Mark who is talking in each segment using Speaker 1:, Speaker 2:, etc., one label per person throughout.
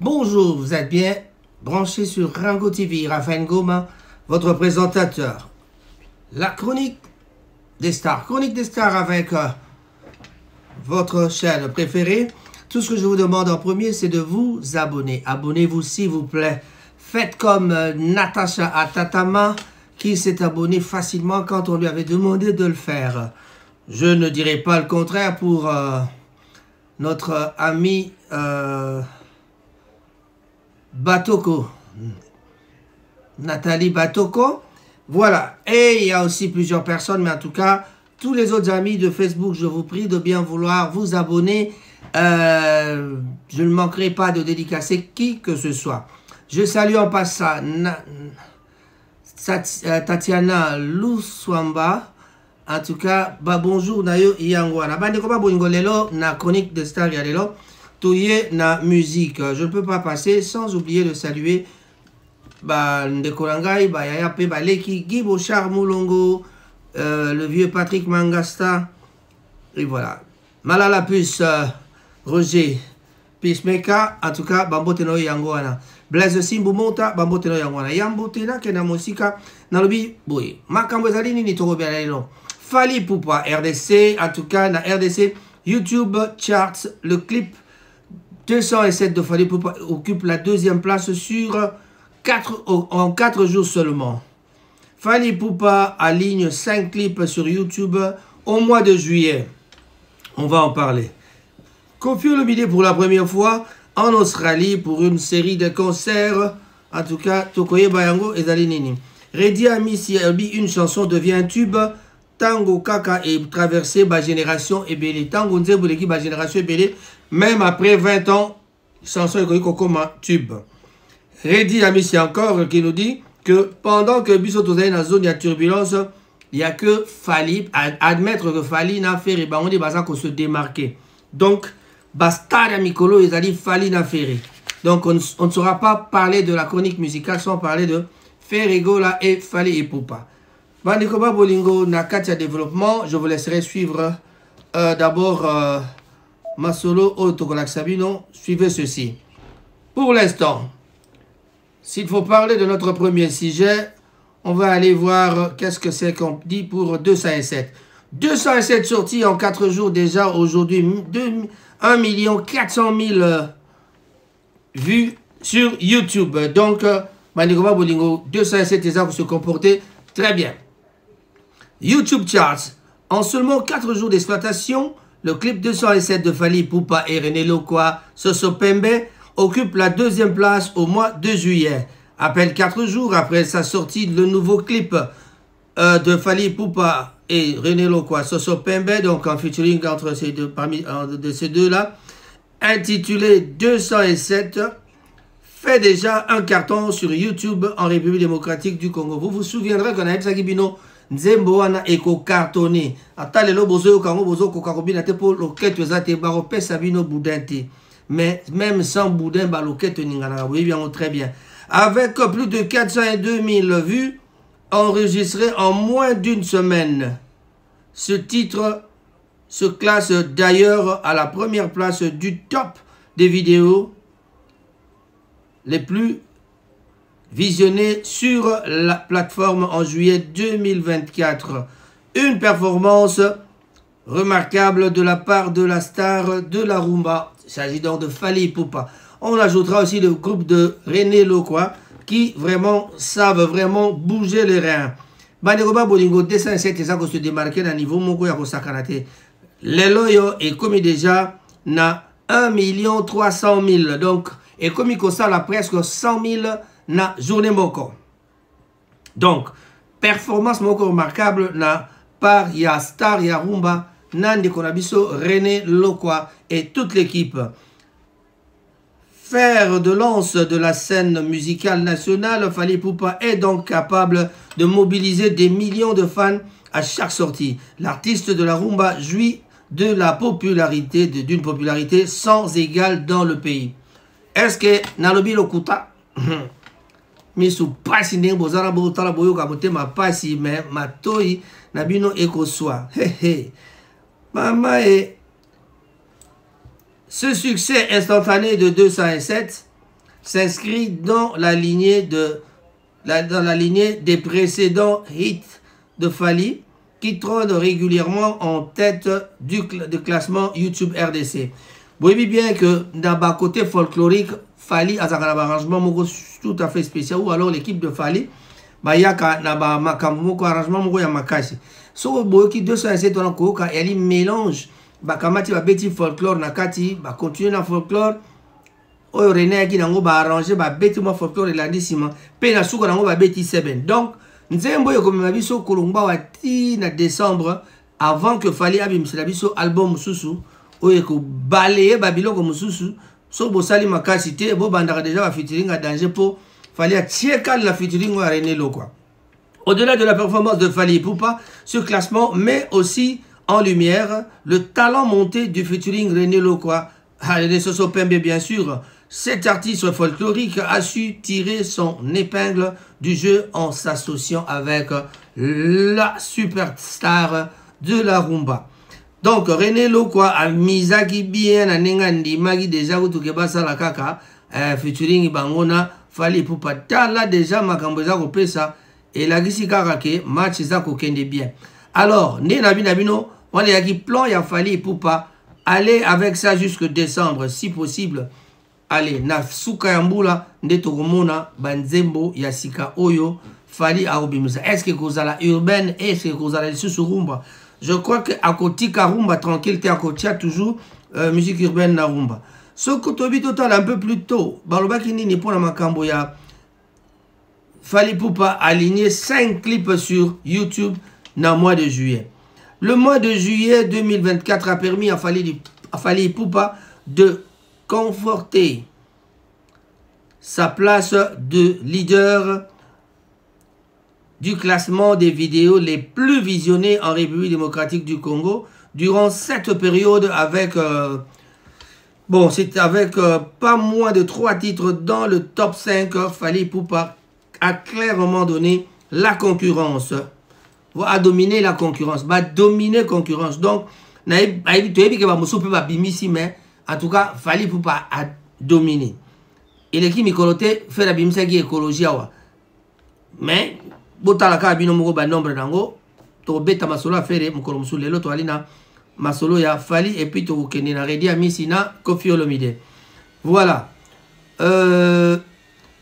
Speaker 1: Bonjour, vous êtes bien branché sur Rango TV, Raphaël Goma, votre présentateur. La chronique des stars. Chronique des stars avec votre chaîne préférée. Tout ce que je vous demande en premier, c'est de vous abonner. Abonnez-vous s'il vous plaît. Faites comme Natacha Atatama qui s'est abonnée facilement quand on lui avait demandé de le faire. Je ne dirai pas le contraire pour notre ami Batoko. Nathalie Batoko. Voilà. Et il y a aussi plusieurs personnes, mais en tout cas, tous les autres amis de Facebook, je vous prie de bien vouloir vous abonner. Je ne manquerai pas de dédicacer qui que ce soit. Je salue en passant Tatiana Luswamba. En tout cas, bonjour Nayo Yangwana. Na chronique de Star Yalelo. Touye na musique. Je ne peux pas passer sans oublier de saluer Ndekolangai, Yaya Pe Baleki, Guy Bochar Moulongo, le vieux Patrick Mangasta. Et voilà. Malala Puce, Roger Peacemaker. En tout cas, Bamboteno Yangwana. Blaise Simbu Monta, Bamboteno Yangwana. Yambotena Kena Mosika. Nalobi Boy. Makambo Zalini ni Toro Bialelo. Fali Poupa, RDC. En tout cas, na RDC, YouTube Charts, le clip 207 de Fali Poupa occupe la deuxième place sur en 4 jours seulement. Fali Poupa aligne 5 clips sur YouTube au mois de juillet. On va en parler. Koffi Olomide pour la première fois en Australie pour une série de concerts. En tout cas, Tokoye Bayango et Zalinini. Redi Amissi Elbi, une chanson devient un tube. Tango Kaka est traversé par génération Ebele. Tango Nzebuleki par génération Ebele. Même après 20 ans, chanson est comme un tube. Redi Amissi encore qui nous dit que pendant que Bissot est dans la zone de turbulence, il n'y a que Fali, admettre que Fali n'a fait et on dit qu'on se démarquer. Donc, Bastard Mikolo et Zali Fali n'a fait. Donc, on ne saura pas parler de la chronique musicale sans parler de Ferregola et Fali et Poupa. Bandikoba Bolingo Nakatia Développement, je vous laisserai suivre d'abord ma solo Autocolak Sabino. Suivez ceci. Pour l'instant, s'il faut parler de notre premier sujet, on va aller voir qu'est-ce que c'est qu'on dit pour 207. 207 sorties en 4 jours déjà. Aujourd'hui, 1 400 000 vues sur YouTube. Donc, Bandikoba Bolingo, 207 déjà pour se comporter très bien. YouTube Charts. En seulement 4 jours d'exploitation, le clip 207 de Fali Poupa et René Lokwa, Soso Pembe, occupe la deuxième place au mois de juillet. À peine 4 jours après sa sortie, le nouveau clip de Fali Poupa et René Lokwa, Soso Pembe, donc en featuring entre ces deux, parmi de ces deux-là, intitulé 207, fait déjà un carton sur YouTube en République démocratique du Congo. Vous vous souviendrez qu'on a Sagibino Nzembo wana eko cartonné. Ata lelo bozo yo kango bozo kokakobina te po loquette ezate baro pesa bino boudin te. Mais même sans boudin ba loquette ningana oui bien très bien. Avec plus de 402 000 vues enregistrées en moins d'une semaine. Ce titre se classe d'ailleurs à la première place du top des vidéos les plus visionné sur la plateforme en juillet 2024. Une performance remarquable de la part de la star de la rumba. Il s'agit donc de Fali Poupa. On ajoutera aussi le groupe de René Lokwa qui vraiment savent vraiment bouger les reins. Banderoba Bolingo 207 et ça qu'on se démarquer dans niveau moko ya kosakanate. Leloyo est commis déjà na 1 300 000. Donc, et comme il a presque 100 000 na journée moko. Donc, performance moko remarquable na par ya star ya rumba nande konabiso René Lokwa et toute l'équipe. Fer de lance de la scène musicale nationale, Fali Poupa est donc capable de mobiliser des millions de fans à chaque sortie. L'artiste de la rumba jouit de la popularité, d'une popularité sans égale dans le pays. Est-ce que Nalobi Lokuta misu pasi ndenge bozala botala boyoka motema pasi mais matoi na bino ekoswa. Mama et ce succès instantané de 207 s'inscrit dans la lignée des précédents hits de Fally qui trône régulièrement en tête du classement YouTube RDC. Vous voyez bien que dans le côté folklorique, Fally a un arrangement tout à fait spécial, ou alors l'équipe de Fally, il y a un arrangement ya makasi. So boki 207 on ko ka eli mélange ba kamati ba beti folklore na kati ba continuer na folklore oyo René ki nango ba arranger ba beti mo folklore elandisima pe na suko nango ba beti 7. Donc nzembo yo komema biso kolongba wati na décembre avant que Fally abimisa biso album mususu oyo ko balayer ba biloko mususu so bo sali makasi te bo bandaka déjà ba featuring à danger pour Fally tieka la featuring à René Lo quoi. Au-delà de la performance de Fally Ipupa, ce classement met aussi en lumière le talent monté du featuring René Lo quoi. René Soso Pembe bien sûr. Cet artiste folklorique a su tirer son épingle du jeu en s'associant avec la superstar de la rumba. Donc René Lo quoi a misaki bien à Nengandi Magi déjà ou tukebasa la kaka featuring Bangona Fally Ipupa tala déjà makamboza ko pesa et la gisi karake match za ko kende bien. Alors né nabino on est qui plan ya Fally Ipupa aller avec ça jusque décembre si possible. Allez na suka ya mbula nde tokomona banzembo ya sika oyo Fally aobimisa. Est-ce que kozala urbaine, est-ce que kozala lisusu rumba? Je crois que à côté rumba tranquille t'es à côté toujours musique urbaine na rumba. Ce que tobi total un peu plus tôt balobaki nini pour la makambo ya Fally Ipupa a aligné 5 clips sur YouTube dans le mois de juillet. Le mois de juillet 2024 a permis à Fally Ipupa de conforter sa place de leader du classement des vidéos les plus visionnées en République démocratique du Congo durant cette période avec c'est avec pas moins de 3 titres dans le top 5. Fally Ipupa a clairement donné la concurrence, va dominer la concurrence, va dominer la concurrence. Donc, mais en tout cas, Fally Ipupa a dominé. Et l'équipe Mikolote fait la bimisa qui écologie. Mais, botalaka abino moko ba nombre nango, to beta masolo affaire mukolo musule lo to alina masolo ya Fally et puis to kene na redi amisina Koffi Olomide. Voilà.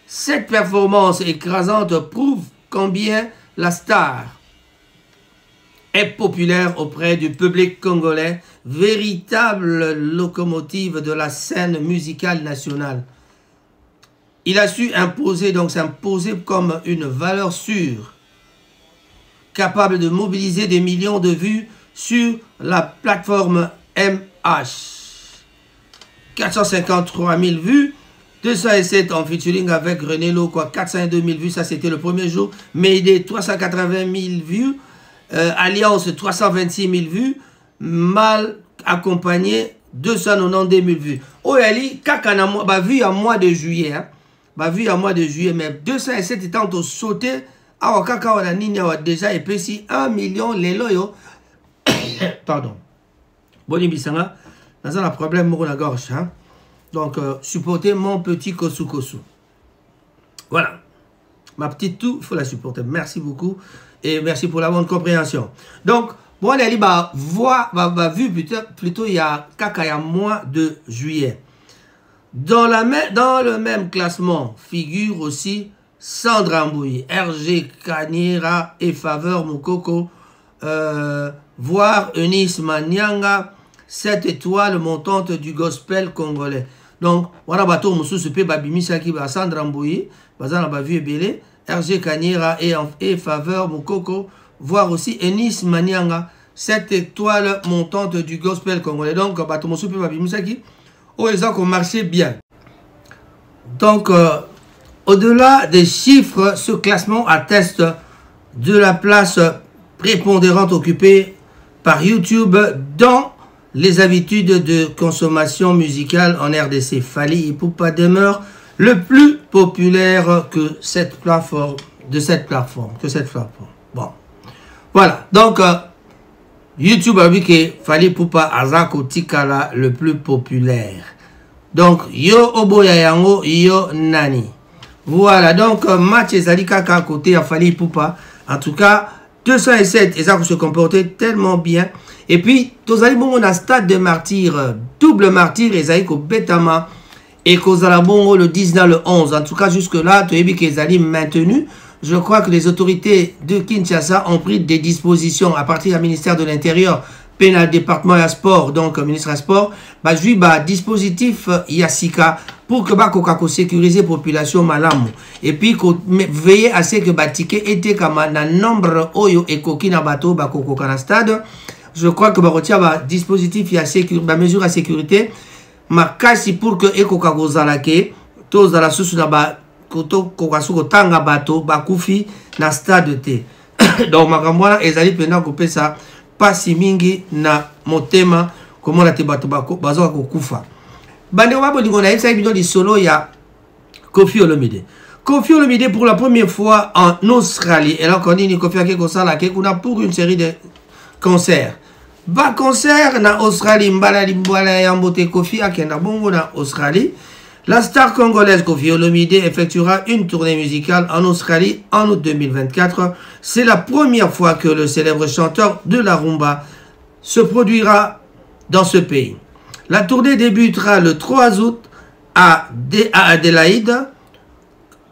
Speaker 1: Cette performance écrasante prouve combien la star est populaire auprès du public congolais, véritable locomotive de la scène musicale nationale. Il a su imposer, donc s'imposer comme une valeur sûre, capable de mobiliser des millions de vues sur la plateforme MH. 453 000 vues, 207 en featuring avec René Lo, quoi, 402 000 vues, ça c'était le premier jour. Mayday, 380 000 vues. Alliance, 326 000 vues. Mal accompagné, 292 000 vues. Oyali, kakana, bah, vu à mois de juillet, hein. Bah, vu à mois de juillet, mais 207 étant au sauté, awa kaka wana nini awa déjà épesi 1 million les loyo. Pardon. Boni bisanga, dans un problème pour la gorge, hein. Donc, supporter mon petit Kosu Kosu. Voilà. Ma petite tout, il faut la supporter. Merci beaucoup. Et merci pour la bonne compréhension. Donc, bon, on est vu plutôt il y a un mois de juillet. Dans le même classement figure aussi Sandra Mbouyi, RG Kanyera et Faveur Mukoko, voire Eunice Manyanga, 7 étoiles montantes du gospel congolais. Donc, voilà, bateau Moussou Sepe Babimisa qui va Sandra Mbouyi, Bazan la vu Belé, RG Kanyera et Faveur Mukoko, voire aussi Eunice Manyanga, 7 étoiles montantes du gospel congolais. Donc, bateau Moussou Sepe Babimisa qui, ils ont marché bien. Donc, au-delà des chiffres, ce classement atteste de la place prépondérante occupée par YouTube dans les habitudes de consommation musicale en RDC. Fally Ipupa demeure le plus populaire que cette plateforme, Bon, voilà. Donc, YouTube a vu que Fally Ipupa Azako Tikala le plus populaire. Donc, yo oboya yango, yo nani. Voilà, donc, match ezali kaka à côté à Fally Ipupa. En tout cas, 207, et ça se comportait tellement bien. Et puis, tozali bongo na stade de martyr, double martyr, ezali ko betama, et kozala bongo le 10 dans le 11. En tout cas, jusque-là, toyebi kezali maintenu. Je crois que les autorités de Kinshasa ont pris des dispositions à partir du ministère de l'Intérieur, pénal département et sport, donc ministre à sport, bah j'ai dispositif Yassika pour que bah qu'on sécuriser la population malamu et puis qu'on veille à ce que bah ticket était comme un nombre oyo et kokina bateau bah koko kana stade. Je crois que bah retient bah dispositif Yassika bah mesure à sécurité ma kasi pour que ekoka gozalake tous dans la source na ba koto kokasuko tanga bateau bah kufi na stade te. Donc makamwana ezali pendant couper ça pasi mingi na motema komona te bato bazo kokufa bande wa bolingo na esa bino di solo ya Koffi Olomide. Koffi Olomide pour la première fois en Australie et là on dit ni Koffi akeko sala ke kuna pour une série de concerts ba concert na Australie mbala limbala ya mbote Koffi akenda bongo na Australie. La star congolaise Koffi Olomide effectuera une tournée musicale en Australie en août 2024. C'est la première fois que le célèbre chanteur de la rumba se produira dans ce pays. La tournée débutera le 3 août à Adélaïde.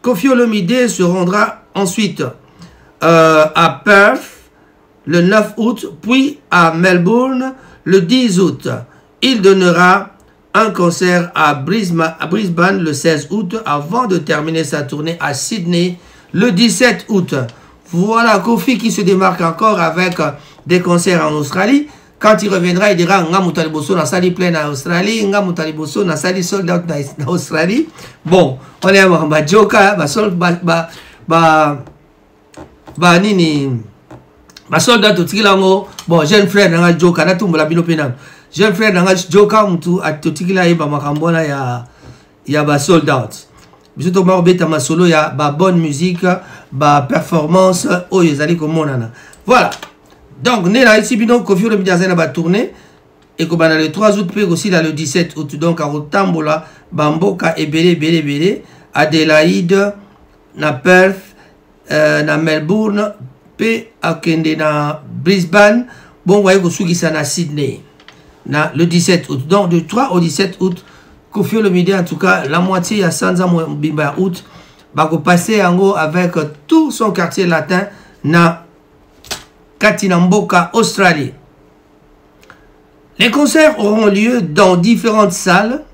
Speaker 1: Koffi Olomide se rendra ensuite à Perth le 9 août, puis à Melbourne le 10 août. Il donnera un concert à Brisbane le 16 août avant de terminer sa tournée à Sydney le 17 août. Voilà Koffi qui se démarque encore avec des concerts en Australie. Quand il reviendra, il dira nga mutaliboso na sali plein en Australie, nga mutaliboso na sali sold out en Australie. Bon, on est à Joka, nini, sold out tikilango. Bon, jeune frère na Joka na tumba la bino penam. Jeune frère nanga Joka mutu atotikila yeba makambona ya ba sold out. Biso to ma beta ma solo ya ba bonne musique, ba performance oyo ezali komonana. Voilà. Donc nela ici bino Koffi Olomide azana ba tournée et ko bana le 3 août puis aussi dans le 17 août donc à Rotambola, Bamboka et Belé Adélaïde na Perth na Melbourne pe akende na Brisbane bon voyez ko sugisa na Sydney. Le 17 août. Donc, du 3 au 17 août, Koffi Olomide, en tout cas, la moitié à Sanza Mbimba août, va passer en haut avec tout son quartier latin na Katinamboka, Australie. Les concerts auront lieu dans différentes salles.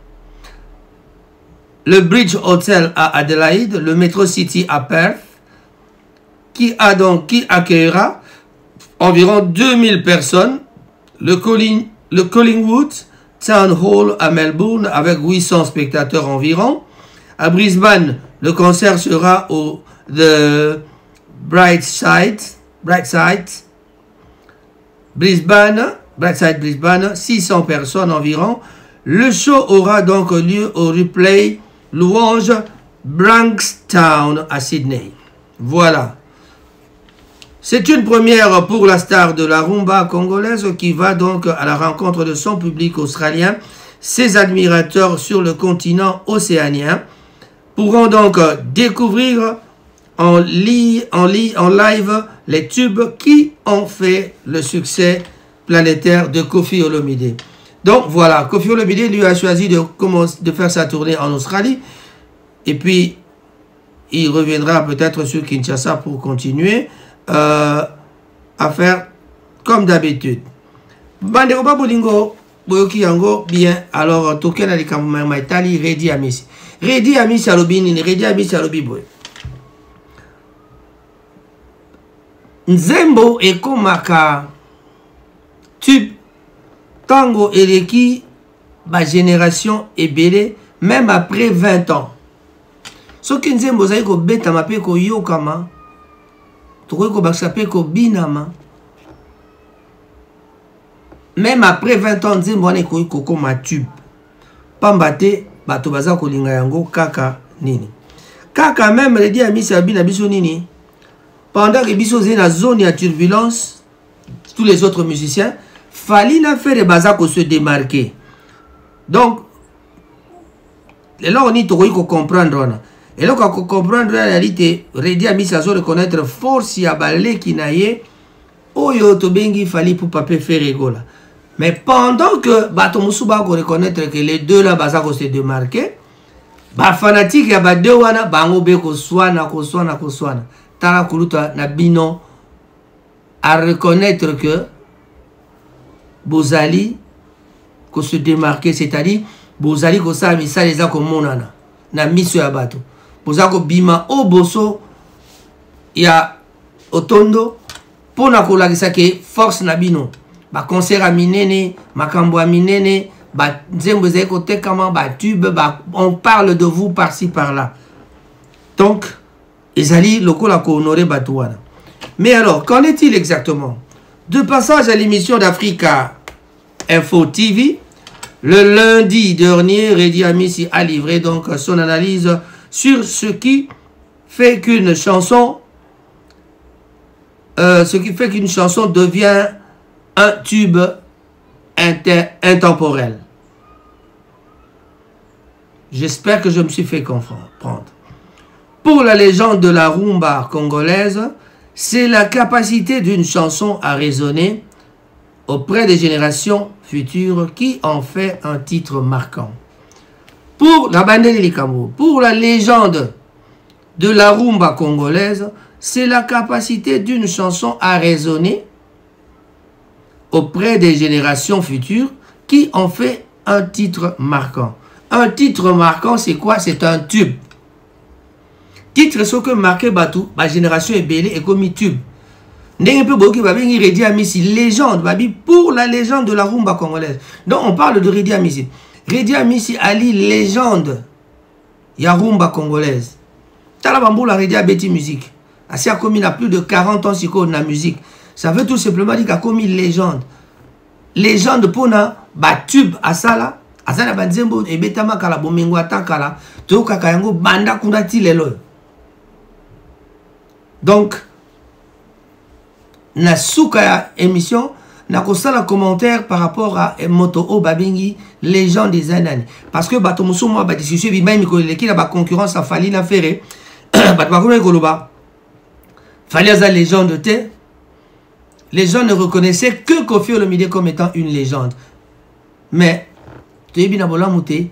Speaker 1: Le Bridge Hotel à Adélaïde, le Metro City à Perth, qui accueillera environ 2000 personnes. Le Collingwood Town Hall à Melbourne avec 800 spectateurs environ. À Brisbane, le concert sera au The Brightside Brisbane, 600 personnes environ. Le show aura donc lieu au Replay Louange Bankstown à Sydney. Voilà. C'est une première pour la star de la rumba congolaise qui va donc à la rencontre de son public australien. Ses admirateurs sur le continent océanien pourront donc découvrir en live les tubes qui ont fait le succès planétaire de Koffi Olomide. Donc voilà, Koffi Olomide lui a choisi de faire sa tournée en Australie et puis il reviendra peut-être sur Kinshasa pour continuer à faire comme d'habitude. Bande oba bolingo boyoki yango bien. Alors token ali kamama Italie Redi Amisi. Redi Amisi alobini Redi Amisi alobi boy. Nzembo ekomaka tube tango eleki ba génération ebele même après 20 ans. Soki nzembo zali ko beta mape ko yokama même après 20 ans, nzembo wana ekoki kokoma tube. Pamba te bato baza kolinga yango kaka nini. Kaka même Redi Amisi abina biso nini. Pendant que biso zé na zone ya turbulence, tous les autres musiciens, Fally na fait baza ko se démarquer. Donc Et là, on dit qu'il faut comprendre. Et là, on comprendre la réalité. Redi a mis à reconnaître force à balé qui naïe. Oyo to bengi fali pour papier faire rigola. Mais pendant que Batomusu va reconnaître que les deux là, baza ko se démarquer, ba fanatique ya ba deux wana bango be ko swana. Tala kuluta na bino à reconnaître que Bozali ko se démarquer, c'est-à-dire Bozali ko sa misa les a ko monana na miso ya bato. Bozako bima o boso ya otondo pona kolakisa ke force na bino. Ba concert a minene, makambo a minene, ba nzembo ze ko tekama ba tube, ba on parle de vous par-ci par-là. Donc ezali lokola ko honorer batouana. Mais alors, qu'en est-il exactement? De passage à l'émission d'Africa Info TV, le lundi dernier, Redi Amissi a livré donc son analyse sur ce qui fait qu'une chanson devient un tube intemporel. J'espère que je me suis fait comprendre. Pour la légende de la rumba congolaise, c'est la capacité d'une chanson à résonner auprès des générations futures qui en fait un titre marquant. Pour la Bandeli Likambo, pour la légende de la rumba congolaise, c'est la capacité d'une chanson à résonner auprès des générations futures qui en fait un titre marquant. Un titre marquant, c'est quoi? C'est un tube. Titre ce que marqué Batou, ma génération est belle et comme tube. Redi Amissi, légende, pour la légende de la rumba congolaise. Donc on parle de Redi Amissi. Redi Amissi Ali, légende. Ya rumba congolaise. Talabambo la Redi Abeti musique. Asi a commis plus de 40 ans si on a musique. Ça veut tout simplement dire qu'il a commis légende. Légende pour na tube à ça là. À ça la banzembo et betama kala bomengo atakala. To kakayango banda kundati lelo. Donc na souka émission na kosala commentaire par rapport à Moto O Babingi légende des années parce que bato musu moi ba discussion bi mai mikolo leki na ba concurrence a fali na ferré bato ba koma koloba fali za légende te. Les gens ne reconnaissaient que Koffi Olomide comme étant une légende, mais tebi na bola muté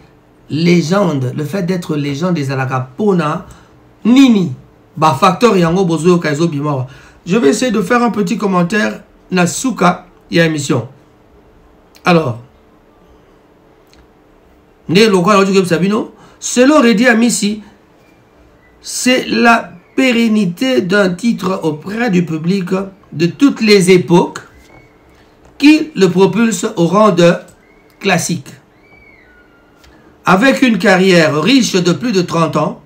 Speaker 1: légende, le fait d'être légende des alaka pona nini ba facteur yango bozo kaizo bimawa. Je vais essayer de faire un petit commentaire na souka ya émission. Alors, selon Redi Amissi, c'est la pérennité d'un titre auprès du public de toutes les époques qui le propulse au rang de classique. Avec une carrière riche de plus de 30 ans,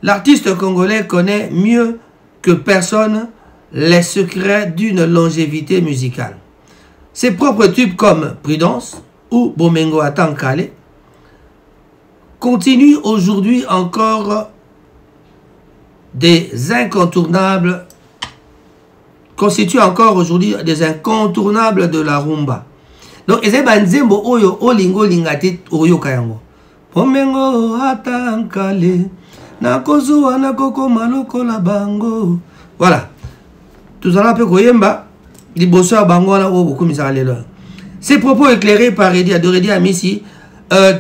Speaker 1: l'artiste congolais connaît mieux que personne les secrets d'une longévité musicale. Ses propres tubes comme Prudence ou Bomengo Atankale continuent aujourd'hui encore constituent encore aujourd'hui des incontournables de la rumba. Donc, c'est banzembo oyo olingo lingate oyo kayango. Bomengo Atankale nakozuwa nakoko maloko la bango. Voilà. Tout ça, ces propos éclairés par Redi Amissi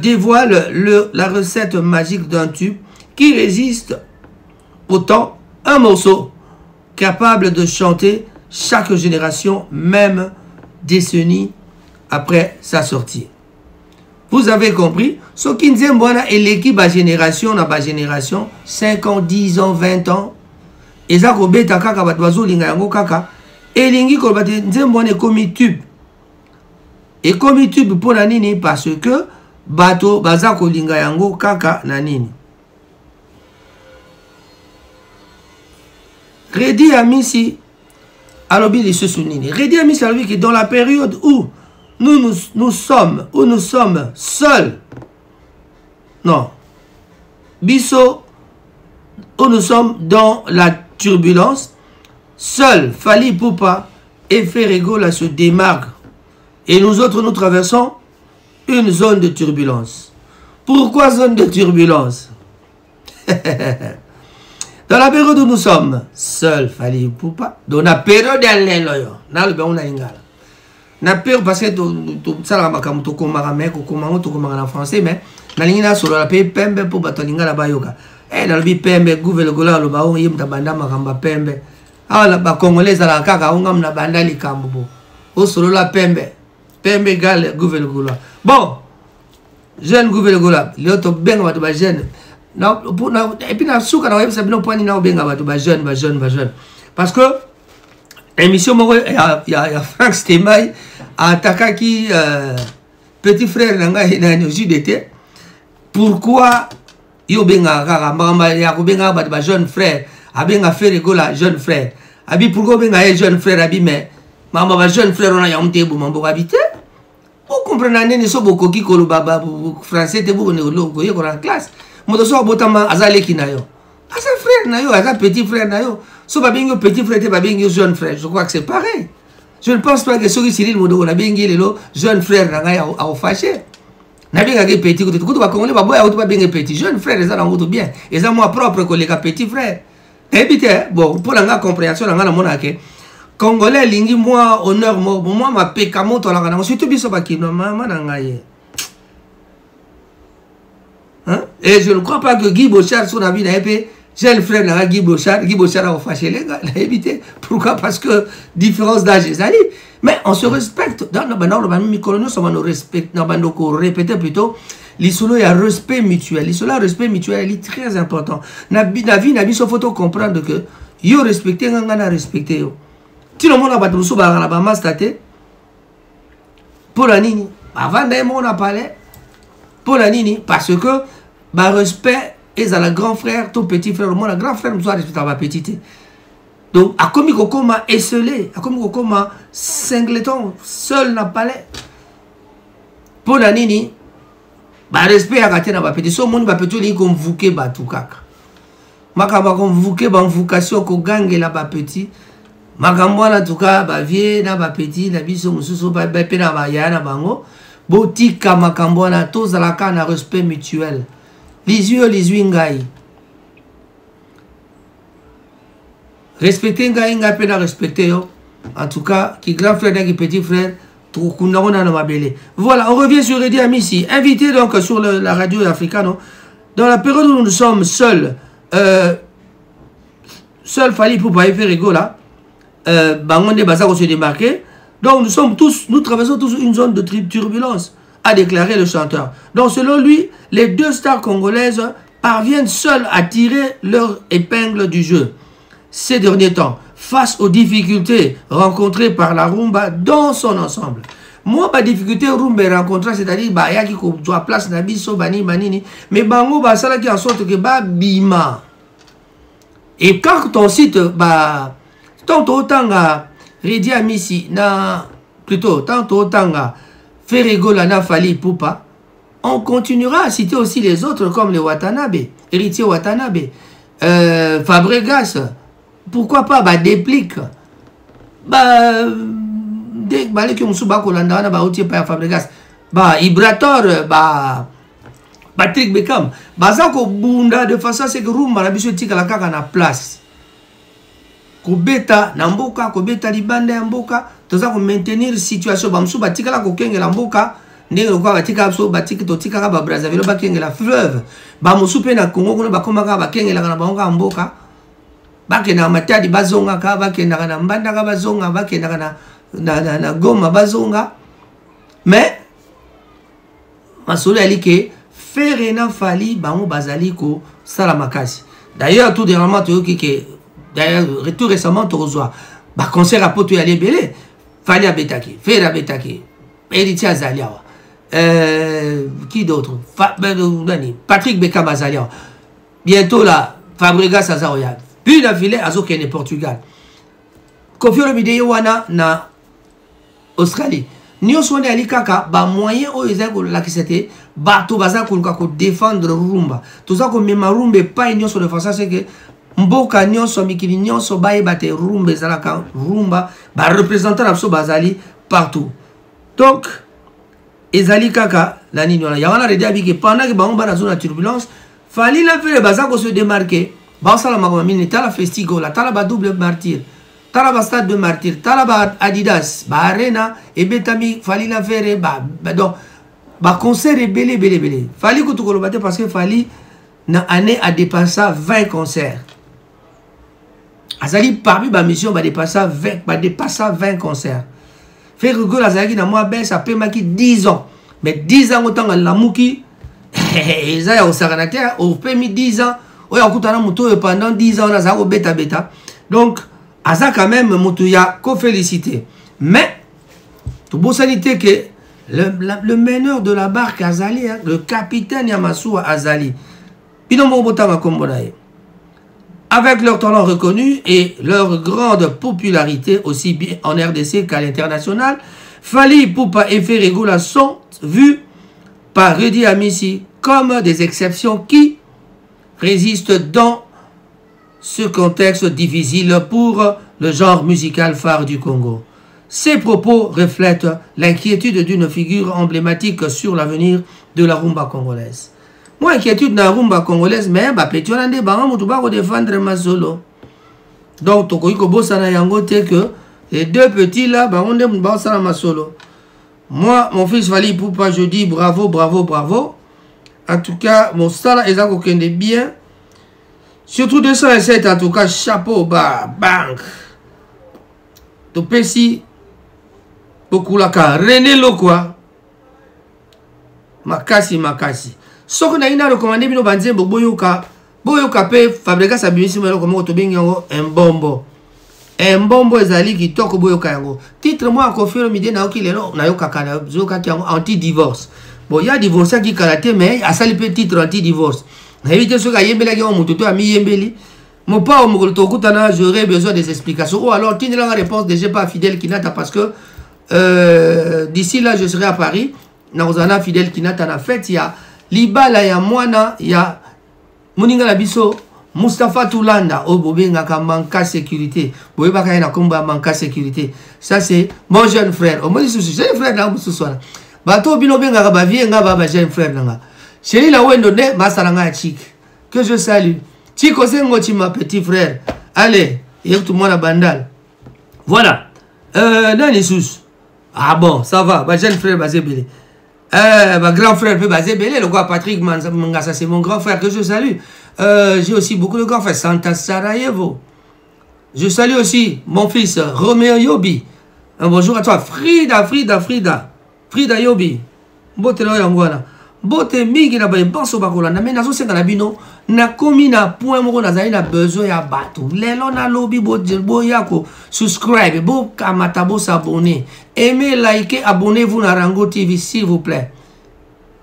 Speaker 1: dévoilent la recette magique d'un tube qui résiste au temps, un morceau capable de chanter chaque génération, même décennies après sa sortie. Vous avez compris, ce qui nous est l'équipe à génération, 5 ans, 10 ans, 20 ans. Eza ko beta kaka bat bazo linga yango kaka elingi ko bate nzembo ne komi tube et komi tube pour la nini parce que bato baza ko linga yango kaka na nini. Redi Amissi alobi li nini. Redi Amissi alobi que dans la période où nous sommes seuls, non biso où nous sommes dans la turbulence, seul Fally Ipupa et Ferregola se démarquent et nous autres nous traversons une zone de turbulence. Pourquoi zone de turbulence? Dans la période où nous sommes, seul, Fally Ipupa, dans la période dans le on a na période parce que ça la makam to komara mec ou comment to komara en français mais na lingina sur la paix pembe pour batolinga la bayoka dans le pembe gouvernement le ba on yimta banda makamba pembe ah la ba congolais la kaka on ngam na banda likambo au sur la pembe gal gouvernement bon jeune gouvernement l'autre benga ba to ba jeune non pour et puis na souka na web ça bino point ni na benga ba to ba jeune parce que émission il y a Frank Stemay attaqué qui petit frère nanga ina JDT pourquoi yo benga kaka mama ya ko benga ba jeune frère abenga faire rigola jeune frère abi pourquoi benga jeune frère abi mais mama ba jeune frère on a yamte bu mambo habité vous comprenez nene so boko ki ko baba français te bu ne lo ko yo en classe moto so botama azale kinayo asa frère na yo asa petit frère na yo so babingo petit frère te babingo jeune frère je crois que c'est pareil. Je ne pense pas que celui Cyril Modo na bengi lelo jeune frère na ngai a fâché. Na benga ke petit ko to ba congolais ba boya ba benga petit jeune frère les a ngoto bien. Les a moi propre que les petit frère. Et puis bon pour la compréhension na ngana mona ke congolais lingi moi honneur moi ma pekamo to la ngana surtout biso ba kino mama na ngai. Hein? Et je ne crois pas que Guy Bochard sur la vie na épée jeune frère na Guy Bochard a fâché les gars, l'a évité. Pourquoi? Parce que différence d'âge, mais on se respecte. Dans le micro-nous, on nous respecte. Dans le répéter plutôt, l'isolo il y a respect mutuel. L'isolo respect mutuel est très important. Nabi photo comprendre que yo respecter ngana respecter yo. Si le monde a battu sous la bama staté pour la nini. Avant d'ailleurs on a parlé pour la nini parce que bah respect et à la grand frère, ton petit frère, moi, la grand frère, nous doit respecter ma petite. Donc, à comme il m'a esselé, à comme il m'a singleton, seul n'a pas l'air. Pour la nini, bah, respect à gâter dans ma petite. So, mon petit, il comme vouké, bah, tout caca. Ma kamba comme vouké, bah, vocation, qu'on gagne là, bah, petit. Ma kamba, en tout cas, bah, vieux, na, bah, petit, na, biso, moussou, bah, bah, pena, bah, yana, bango. Botika, ma kamba, na, tous à la canne, à respect mutuel. Les yeux ngai. Respecter ngai ngai pena respecter yo. En tout cas, qui grand frère qui petit frère, tout kunarona na mabele. Voilà, on revient sur Idi Amissi, invité donc sur la radio africaine. Dans la période où nous sommes seuls, seul Fally Ipupa faire rigolo là. Bangonde Bazako se démarquer. Donc nous traversons tous une zone de turbulence, a déclaré le chanteur. Donc selon lui, les deux stars congolaises parviennent seules à tirer leur épingle du jeu. Ces derniers temps, face aux difficultés rencontrées par la rumba dans son ensemble. Moi, ma difficulté rumba rencontrée, c'est-à-dire bah ya qui doit place nabiso bani banini, mais bango bah ça là qui en sorte que bah bima. Et quand ton site bah tantôt autant Idi Amissi na plutôt tantôt autant fait rigoler na Fally Ipupa, on continuera à citer aussi les autres comme les Watanabe, héritier Watanabe, Fabregas, pourquoi pas bah Déplique, bah dès que qui musuba kolanda na ba outil pa Fabregas, bah Ibrator, bah Patrick Beckham, bah ça ko bunda de façon c'est que rumba na biso tika la kaka na place. Kobeta na mboka, kobeta libanda ya mboka, toza ko maintenir situation ba musuba tika la ko kengela mboka. Ndenge kwa batika so batiki to tika ba Brazzaville ba kengela fleuve ba musupe na Congo kuna ba komaka ba kengela na bango mboka ba ke na Matadi bazonga ka ba ke na Mbanda ka bazonga ba ke na Goma bazonga mais masolo alike faire na Fally bango bazali ko sala makasi. D'ailleurs tout dernièrement to ki d'ailleurs tout récemment to reçoit ba concert à poto aller belé Fally abetaki faire abetaki héritier azaliawa. Qui d'autre? Patrick Beckham Azalia. Bientôt là, Fabregas Azaroya. Puis d'affilée, Azoké est Portugal. Kofi Olomide wana na Australie. Nyo swande ali kaka ba moyen o ezako la kisete ba to baza ko défendre rumba. To za ko mema rumbe pa nyo so de façon c'est que mboka nyo so mikili nyo so ba e bate rumbe zalaka rumba ba représenter la so bazali partout. Donc ezali kaka la nini wana yango na redi abiki pendant que bango bana zona turbulence fali la faire baza ko se démarquer ba sala makoma mini tala festigo la tala ba double martyr tala ba stade de martyr tala ba Adidas ba arena et betami fali la faire ba donc ba concert belé fali ko to ko lobaté parce que fali na année a dépassé 20 concerts azali parmi ba mission ba dépassé 20 concerts. Fait que la zaki na moi ben ça peut maki 10 ans. Mais 10 ans autant la muki et ça au saranateur au permis 10 ans. Oya kutana muto pendant 10 ans na za beta. Donc aza quand même muto ya ko féliciter. Mais tout beau sanité que le meneur de la barque Azali, hein, le capitaine Yamasu Azali. Binombo botama kombonaye. Avec leur talent reconnu et leur grande popularité aussi bien en RDC qu'à l'international, Fally Ipupa et Ferregoula sont vus par Rudy Amissi comme des exceptions qui résistent dans ce contexte difficile pour le genre musical phare du Congo. Ces propos reflètent l'inquiétude d'une figure emblématique sur l'avenir de la rumba congolaise. Moi, inquiétude dans la rumba congolaise, mais je vais défendre ma solo. Donc, que les deux petits là, ma solo. Moi, mon fils Fally Ipupa, je dis bravo, bravo, bravo. En tout cas, mon style est bien. Surtout 207, en tout cas, chapeau bas, bang. To pesi, beaucoup la René Lokwa. Makasi. Ce qu'on a recommandé, bino banze boyoka pe fabrica sa bimisi melo comme to bengo un bombo ezali ki toko boyoka yango. Titre moi confirme midi na oki lelo na yoka kana zoka yango anti divorce. Bon il y a divorce qui karaté mais a sali pe titre anti divorce. Na éviter ce ka yembela ki muto to ami yembeli. Mon pas au to kutana j'aurais besoin des explications ou alors tu ne la réponse déjà pas fidèle Kinata parce que d'ici là je serai à Paris. Na ozana fidèle Kinata na fête il y a Libala ya mwana ya Moninga la biso Mustafa Tulanda o bobenga ka manka sécurité boyeba ka na komba manka sécurité ça c'est mon jeune frère au moins c'est jeune frère na musu swana bato bino benga ka ba vie nga ba jeune frère nga chéri la wendo ne masalanga ya chik que je salue Chiko sengo ma petit frère allez et tout moi la bandale voilà nani sous ah bon ça va ba jeune frère bazebele ma grand frère peut baser belé, le gars Patrick Mangasa, c'est mon grand frère que je salue. J'ai aussi beaucoup de grands frères, Santa Sarajevo. Je salue aussi mon fils Roméo Yobi. Un bonjour à toi, Frida Yobi. Bote lo yangwana. Bote mingi na baye banso bakola na menazo senga na bino na komi na point moko na zali na besoin ya bato. Lelo na lobby bo yako subscribe, bo kamata bo s'abonner. Aimez, likez, abonnez-vous à Rango TV s'il vous plaît.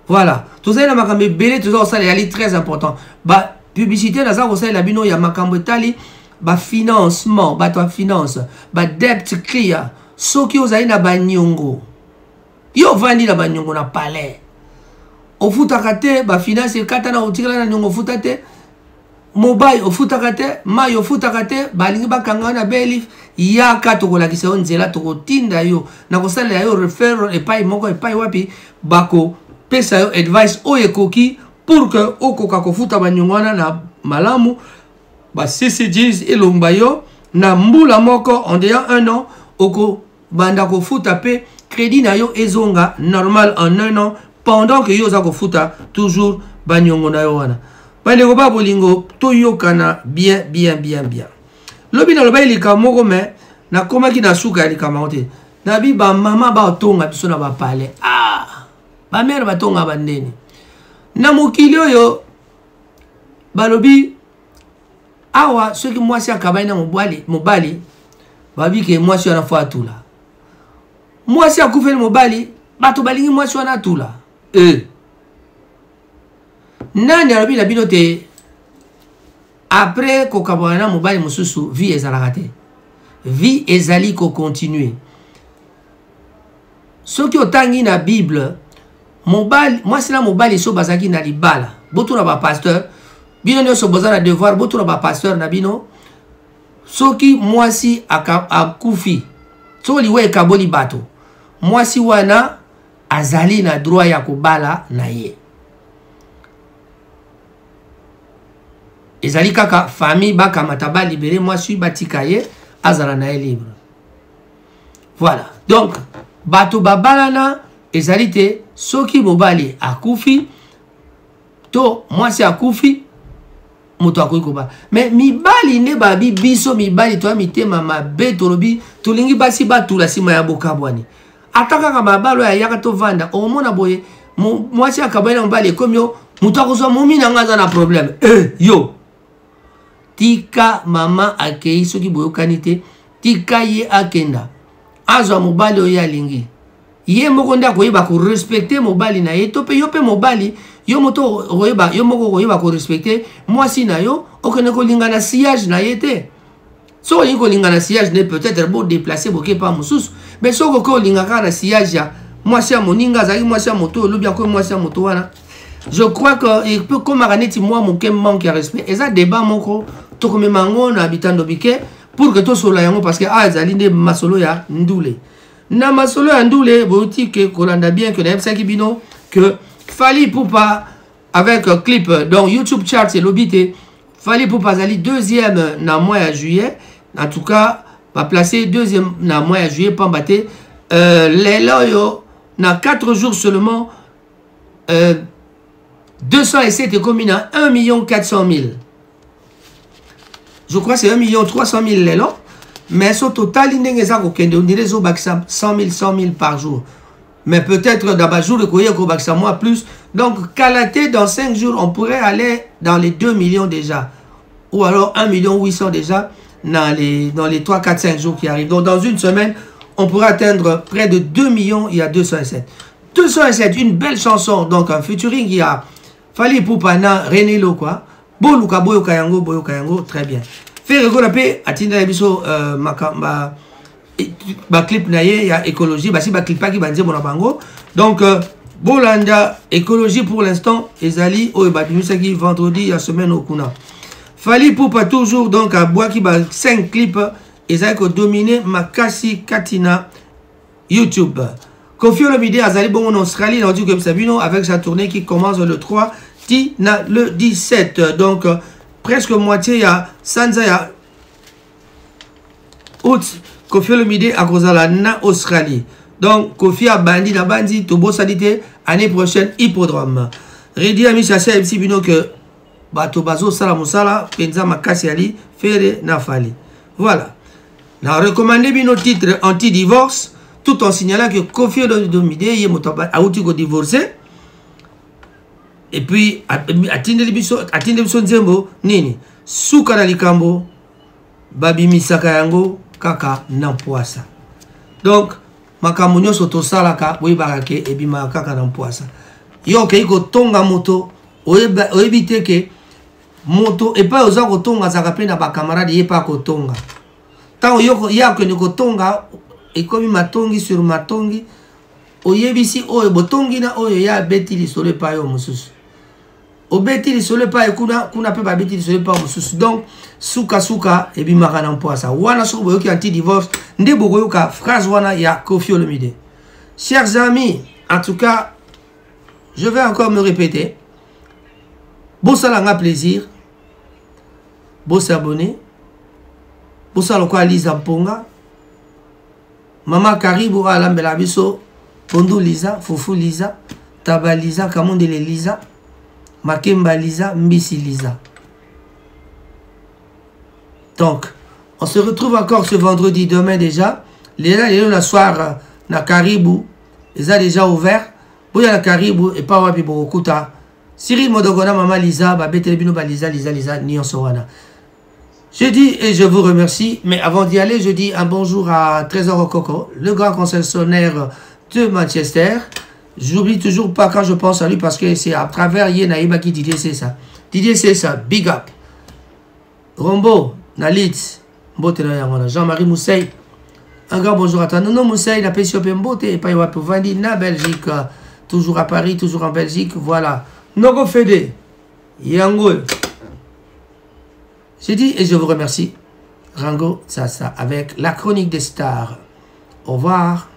Speaker 1: Voilà. Tout ça, il y a makambe belé, tout ça, c'est très important. Bah, publicité, dans ça, il y a makambe tali, bah, financement, bah, toi, finance, bah, debt clear. Ce qui est na banyongo. Yo vandi na banyongo na palais. Au futakate, bah, finance, katana, au tigala na nyongo futate. Mobile au futakate, mai au futakate, balingi bakanga na belif, yaka to kola kisa onzela to kotinda yo, na kosala yo referral epai moko epai wapi bako pesa yo advice oyekoki pour que okoka kofuta banyongwana na malamu ba CCGs elomba yo na mbula moko en dehors 1 an oko banda kofuta pe crédit na yo ezonga normal en 1 an pendant que yo za kofuta toujours banyongo na yo wana. Bandeko ba bolingo to yokana bien. Lobi na loba ilika moko me na koma ki na suka ilika maote. Na bi ba mama ba tonga biso na ba pale. Ah! Ba mère ba tonga bandeni. Na mokili oyo ba lobi awa soki mwasi akabai na mobali ba bi ke mwasi ana fa tula. Mwasi akufeli mobali bato balingi mwasi wana tula. Nani arabi la binote après kokabwana mobali mususu vie ezalakate vie ezali ko continuer soki otangi na Bible mobali mwasi na mobali so bazaki na libala boto na ba pasteur bino nyonso boza na devoir boto na ba pasteur na bino soki mwasi akufi so liwe ekaboli bato mwasi wana azali na droit ya kobala na ye. Ezali kaka famille bakamata ba libéré moi suis batika ye azala na ye libre. Voilà. Donc bato babalana ezali te soki mobali akufi to moi c'est akufi moto akoki kobala. Mais mibali ne babi biso mibali to mitema mabe tolobi tolingi basi batula sima ya bokabwani. Ataka kama balo ya yaka to vanda omona boye moi c'est akabana mobali comme yo moto akozwa momi na ngaza na problème. Yo tika mama akei soki boyokani te tika ye akenda azwa mobali oyo alingi ye moko nda koyeba ko respecter mobali na ye to pe yo pe mobali yo moto koyeba yo moko koyeba ko respecter mwasi na yo okene ko linga na sillage na ye te so yi ko linga na sillage ne peut-être bo déplacer boke pa mususu mais so ko linga ka na sillage ya mwasi ya moninga zaki mwasi ya moto lobi ko mwasi ya moto wana. Je crois que il peut comme araneti moi mon manque de respect et ça débat moko to comme mango na habitando bike pour que to solo yango parce que azali nde masolo ya ndule na masolo ya ndule boti que kolanda bien que na qui bino que Fally Ipupa avec clip donc YouTube chart c'est l'obité Fally Ipupa zali deuxième na mois de juillet en tout cas va placer deuxième na mois de juillet pambaté les loyo na 4 jours seulement 207 et combien à 1 400 000. Je crois que c'est 1 300 000 les lots. Mais au total, il n'y a pas 100 000 par jour. Mais peut-être dans le jour, il y a moins plus. Donc, Kalaté, dans 5 jours, on pourrait aller dans les 2 millions déjà. Ou alors 1 800 000 déjà dans les 3, 4, 5 jours qui arrivent. Donc, dans une semaine, on pourrait atteindre près de 2 millions. Il y a 207. 207, une belle chanson. Donc, un featuring, il y a Fally Ipupa na René Lo quoi. Boluka boyoka yango très bien. Fait reconnaître atinda biso ba clip na ye ya écologie ba si ba clip ki banze bona bango. Donc bolanda écologie pour l'instant ezali o ba bimisaki vendredi ya semaine okuna. Fally Ipupa toujours donc à bois qui ba 5 clips ezali ko dominer makasi katina YouTube. Koffi Olomide azali bon en Australie dans du comme Sabino avec sa tournée qui commence le 3 le 17. Donc presque moitié ya Sanza ya août Koffi Olomide à Kozala na Australie. Donc Koffi a bandi na bandi tobo salité année prochaine hippodrome. Redi ami chasse MC Bino que bato bazo sala musala penza makasi ali fere na Fally. Voilà. Na recommandé bino titre anti-divorce tout en signalant que Koffi Olomide yé motaba a outi ko divorcer. Et puis atinde biso nzembo nini suka na likambo babi misaka yango kaka na poasa. Donc makambo nyonso tosalaka boyebaka ke ebima kaka na poasa. Yo ke ko tonga moto oyebite ke moto epa oza ko tonga zaka pe na ba camarade yepa ko tonga. Tango yo ya ko ni ko tonga ekomi matongi sur matongi oyebisi oyo botongi na oyo ya beti lisolo pa yo mususu. Obeti lisolo pa kuna pe ba beti lisolo pa mususu. Donc suka et bimaka na mpoasa. Wana so boyoki anti divorce nde boyoka phrase wana ya Koffi Olomide. Chers amis, en tout cas, je vais encore me répéter. Bosalanga plaisir. Bosabonner. Bosaloko Lisa Mponga. Mama Karibu alambela biso. Pondo Lisa, Fufu Lisa, Taba Lisa, Kamondele Lisa, Makemba Lisa, Mbisi Lisa. Donc, on se retrouve encore ce vendredi, demain déjà. Le soir, na Karibu, ils ont déjà ouvert. Bouya na Karibu, et pas wapi bokuta. Cyril Modogona, Mama Lisa, Babete ba Lisa, Nyon Sowana. Je dis et je vous remercie, mais avant d'y aller, je dis un bonjour à Trésor Okoko, le grand concessionnaire de Manchester. J'oublie toujours pas quand je pense à lui parce que c'est à travers Yenaïba qui Didier c'est ça. Didier c'est ça, big up. Rombo, Nalit, Jean-Marie Mousseil. Un grand bonjour à toi. Non, Mousseil, la PCOP Mbote, et pas Ywa Vandi, na Belgique. Toujours à Paris, toujours en Belgique. Voilà. Nogo Fede, Yango. J'ai dit et je vous remercie. Rango Sasa avec la chronique des stars. Au revoir.